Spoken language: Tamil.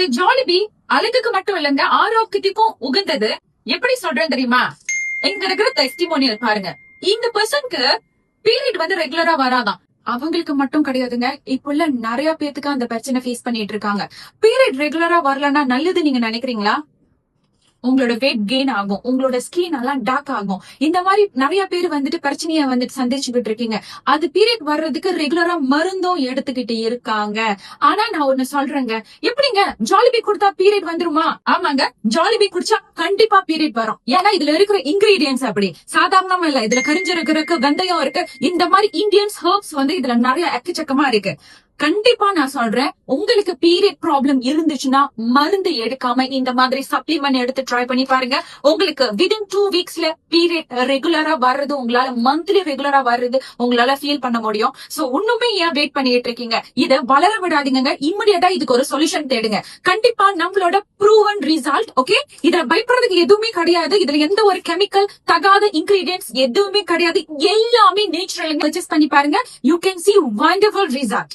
இந்த ஜாலிபி அழகுக்கு மட்டும் இல்லங்க, ஆரோக்கியத்துக்கும் உகந்தது. எப்படி சொல்றேன் தெரியுமா? இங்க இருக்கிற டெஸ்டிமோனியல் பாருங்க. இந்த பர்சனுக்கு பீரியட் வந்து ரெகுலரா வராதான். அவங்களுக்கு மட்டும் கிடையாதுங்க, இப்ப உள்ள நிறைய பேத்துக்கு அந்த பிரச்சனை ஃபேஸ் பண்ணிட்டு இருக்காங்க. பீரியட் ரெகுலரா வரலன்னா நல்லது நீங்க நினைக்கிறீங்களா? உங்களோட வெயிட் கெயின் ஆகும், உங்களோட ஸ்கின் எல்லாம் டார்க் ஆகும். இந்த மாதிரி நிறைய பேர் வந்துட்டு பிரச்சனைய வந்துட்டு சந்திச்சுக்கிட்டு இருக்கீங்க. அது பீரியட் வர்றதுக்கு ரெகுலரா மருந்தும் எடுத்துக்கிட்டு இருக்காங்க. ஆனா நான் ஒண்ணு சொல்றேங்க, எப்படிங்க ஜாலிபி குடித்தா பீரியட் வந்துருமா? ஆமாங்க, ஜாலிபி குடிச்சா கண்டிப்பா பீரியட் வரும். ஏன்னா இதுல இருக்கிற இன்கிரீடியன்ஸ் அப்படி சாதாரணமா இல்ல. இதுல கரிஞ்சீரகம் இருக்கு, வெந்தயம் இருக்கு. இந்த மாதிரி இந்தியன்ஸ் ஹெர்ப்ஸ் வந்து இதுல நிறைய எக்கச்சக்கமா இருக்கு. கண்டிப்பா நான் சொல்றேன், உங்களுக்கு பீரியட் ப்ராப்ளம் இருந்துச்சுன்னா மருந்து எடுக்காம இந்த மாதிரி சப்ளிமெண்ட் எடுத்து ட்ரை பண்ணி பாருங்க. உங்களுக்கு வித்தின் 2 வீக்ஸ்ல பீரியட் ரெகுலரா வர்றது, உங்களால மந்த்லி ரெகுலரா வர்றது உங்களால ஃபீல் பண்ண முடியும். சோ இன்னுமே ஏன் வெயிட் பண்ணிட்டு இருக்கீங்க? இத வளர விடாதீங்க. இமிடியேட்டா இதுக்கு ஒரு சொல்யூஷன் தேடுங்க. கண்டிப்பா நம்மளோட ப்ரூவன் ரிசல்ட். ஓகே, இதுல பயப்படுறதுக்கு எதுவுமே கிடையாது. இதுல எந்த ஒரு கெமிக்கல் தகாத இன்கிரீடியன்ஸ் எதுவுமே கிடையாது. எல்லாமே நேச்சுரல். பர்ச்சேஸ் பண்ணி பாருங்க. You can see wonderful result.